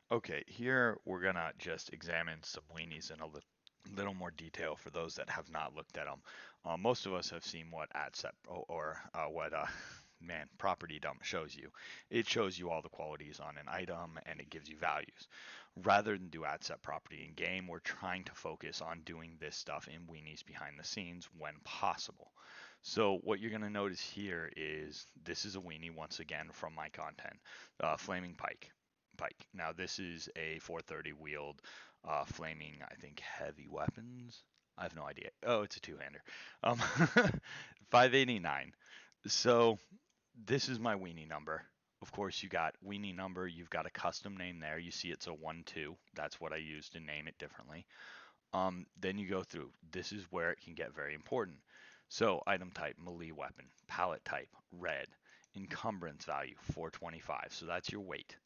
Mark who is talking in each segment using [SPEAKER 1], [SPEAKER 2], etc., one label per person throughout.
[SPEAKER 1] Okay, here we're gonna just examine some weenies in a little more detail for those that have not looked at them. Most of us have seen what AdSet or what man property dump shows you. It shows you all the qualities on an item and it gives you values. Rather than do AdSet property in game, we're trying to focus on doing this stuff in weenies behind the scenes when possible. So what you're gonna notice here is this is a weenie once again from my content, Flaming Pike. Now this is a 430 wield, flaming, I think heavy weapons. I have no idea. Oh, it's a two-hander. 589. So this is my weenie number. Of course, you got weenie number. You've got a custom name there. You see it's a 1-2. That's what I use to name it differently. Then you go through. This is where it can get very important. So item type, melee weapon. Palette type, red. Encumbrance value, 425. So that's your weight.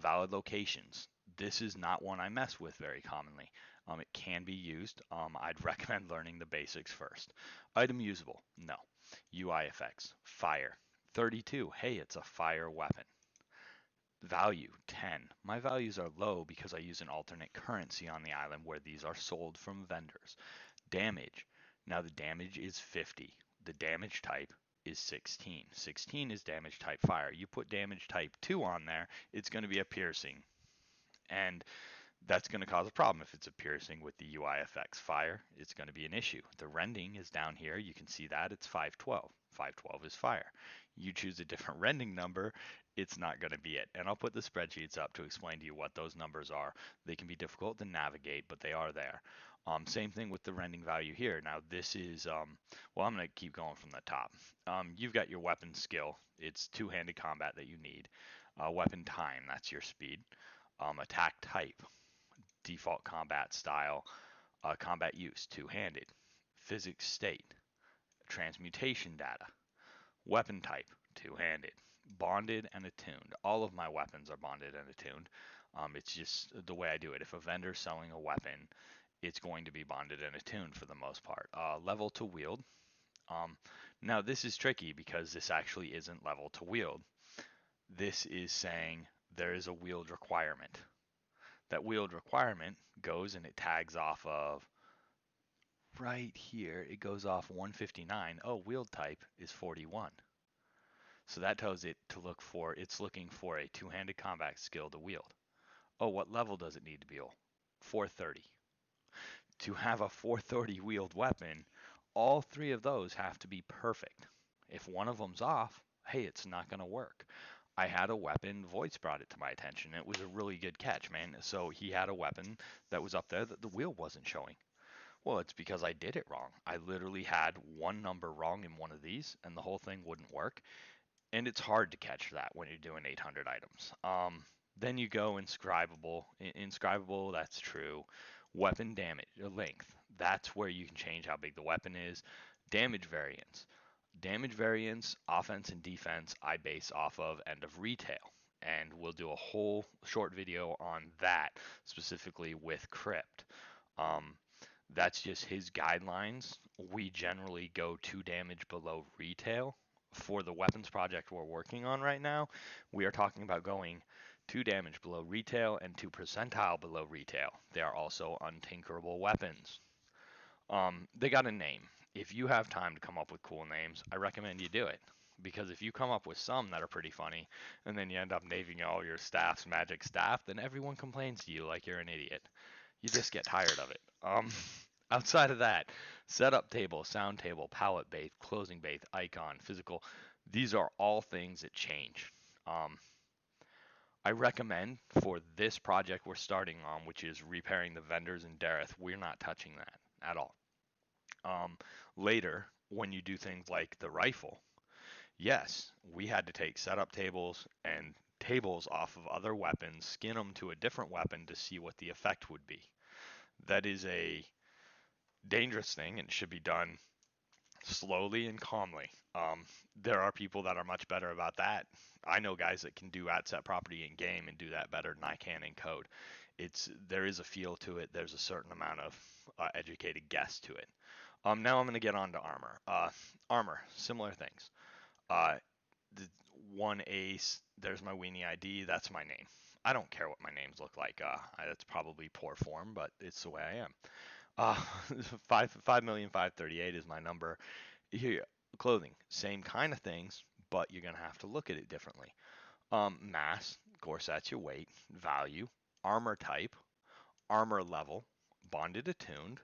[SPEAKER 1] Valid locations. This is not one I mess with very commonly. It can be used. I'd recommend learning the basics first. Item usable, no. UI effects, fire. 32, hey, it's a fire weapon. Value, 10. My values are low because I use an alternate currency on the island where these are sold from vendors. Damage, now the damage is 50. The damage type is 16. 16 is damage type fire. You put damage type 2 on there, it's going to be a piercing. And that's going to cause a problem if it's a piercing with the UI effects fire. It's going to be an issue. The rending is down here. You can see that it's 512. 512 is fire. You choose a different rending number, it's not going to be it. And I'll put the spreadsheets up to explain to you what those numbers are. They can be difficult to navigate, but they are there. Same thing with the rending value here. Now this is, well, I'm going to keep going from the top. You've got your weapon skill. It's two-handed combat that you need. Weapon time, that's your speed. Attack type, default combat style, combat use, two-handed. Physics state, transmutation data, weapon type, two-handed. Bonded and attuned. All of my weapons are bonded and attuned. It's just the way I do it. If a vendor's selling a weapon, it's going to be bonded and attuned for the most part. Level to wield. Um, Now this is tricky because this actually isn't level to wield. This is saying there is a wield requirement. That wield requirement goes and it tags off of right here. It goes off 159. Oh, wield type is 41. So that tells it to look for, it's looking for a two-handed combat skill to wield. Oh, what level does it need to be? 430. To have a 430 wield weapon, all three of those have to be perfect. If one of them's off, hey, it's not going to work. I had a weapon, Voice brought it to my attention. It was a really good catch, man. So he had a weapon that was up there that the wheel wasn't showing. Well, it's because I did it wrong. I literally had one number wrong in one of these, and the whole thing wouldn't work. And it's hard to catch that when you're doing 800 items. Then you go inscribable. Inscribable, that's true. Weapon damage, length. That's where you can change how big the weapon is. Damage variance. Damage variance, offense and defense, I base off of end of retail. And we'll do a whole short video on that, specifically with Crypt. Um, that's just his guidelines. We generally go 2 damage below retail. For the weapons project we're working on right now, we are talking about going 2 damage below retail and 2 percentile below retail. They are also untinkerable weapons. They got a name. If you have time to come up with cool names, I recommend you do it. Because if you come up with some that are pretty funny, and then you end up naming all your staff's magic staff, then everyone complains to you like you're an idiot. You just get tired of it. Outside of that, setup table, sound table, palette base, closing base, icon, physical, these are all things that change. Um, I recommend for this project we're starting on, which is repairing the vendors in Dareth, we're not touching that at all. Um, Later, when you do things like the rifle, yes, we had to take setup tables and tables off of other weapons, skin them to a different weapon to see what the effect would be. That is a dangerous thing and should be done slowly and calmly. There are people that are much better about that. I know guys that can do ad set property in game and do that better than I can in code. There is a feel to it. There's a certain amount of educated guess to it. Now I'm going to get on to armor. Armor, similar things. Uh, the one ace. There's my weenie ID. That's my name. I don't care what my names look like. That's probably poor form, but it's the way I am. Uh, 5,538,538 is my number. Here, clothing, same kind of things, but you're gonna have to look at it differently. Mass, of course, that's your weight, value, armor type, armor level, bonded attuned,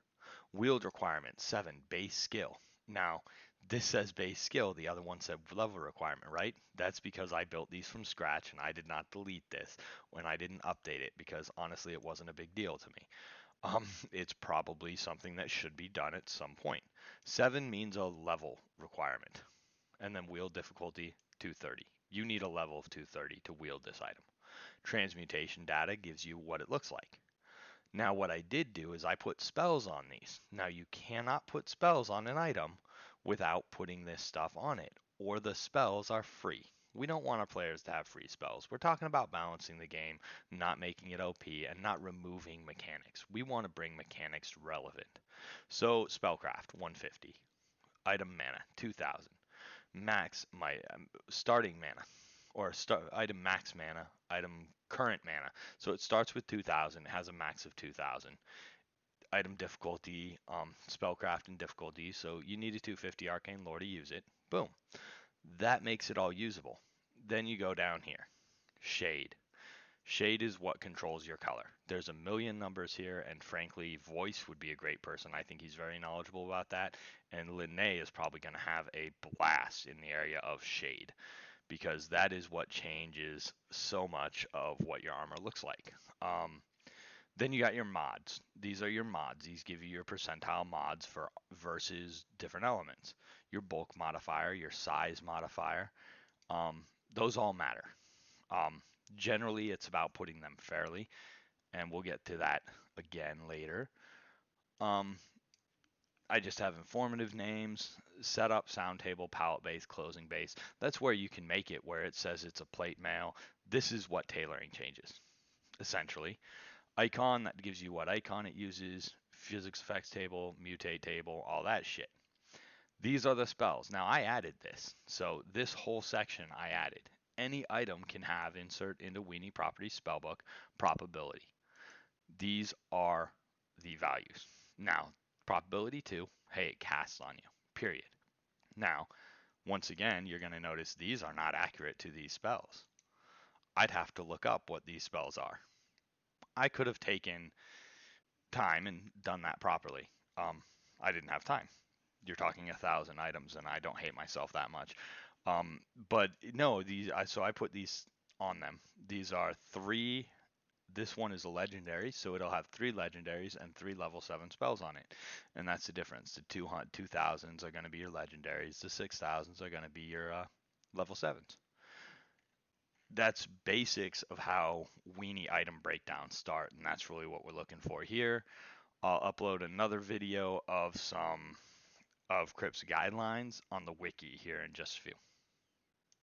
[SPEAKER 1] wield requirement 7, base skill. Now, this says base skill, the other one said level requirement, right? That's because I built these from scratch and I did not delete this when I didn't update it because honestly it wasn't a big deal to me. It's probably something that should be done at some point. 7 means a level requirement, and then wield difficulty 230. You need a level of 230 to wield this item. Transmutation data gives you what it looks like. Now, what I did do is I put spells on these. Now, you cannot put spells on an item without putting this stuff on it, or the spells are free. We don't want our players to have free spells. We're talking about balancing the game, not making it OP, and not removing mechanics. We want to bring mechanics relevant. So, Spellcraft, 150. Item mana, 2000. Max, my starting mana, or item max mana, item current mana. So it starts with 2000, has a max of 2000. Item difficulty, spellcraft and difficulty. So you need a 250 arcane lore to use it. Boom. That makes it all usable. Then you go down here. Shade. Shade is what controls your color. There's a million numbers here, and frankly, Voice would be a great person. I think he's very knowledgeable about that. And Linnae is probably going to have a blast in the area of shade because that is what changes so much of what your armor looks like. Then you got your mods. These are your mods. These give you your percentile mods for versus different elements. Your bulk modifier, your size modifier, um, those all matter. Um, Generally, it's about putting them fairly, and we'll get to that again later. Um, I just have informative names, setup, sound table, palette base, closing base. That's where you can make it where it says it's a plate mail. This is what tailoring changes, essentially. Icon, that gives you what icon it uses, physics effects table, mutate table, all that shit. These are the spells. Now I added this. So this whole section I added. Any item can have insert into Weenie properties spellbook probability. These are the values. Now, probability 2, hey, it casts on you, period. Now, once again, you're going to notice these are not accurate to these spells. I'd have to look up what these spells are. I could have taken time and done that properly. I didn't have time. You're talking 1,000 items, and I don't hate myself that much. But no, so I put these on them. These are three. This one is a legendary, so it'll have 3 legendaries and 3 level 7 spells on it. And that's the difference. The 2,000s are going to be your legendaries. The 6,000s are going to be your level 7s. That's basics of how Weenie item breakdowns start, and that's really what we're looking for here. I'll upload another video of some of Crypt's guidelines on the wiki here in just a few.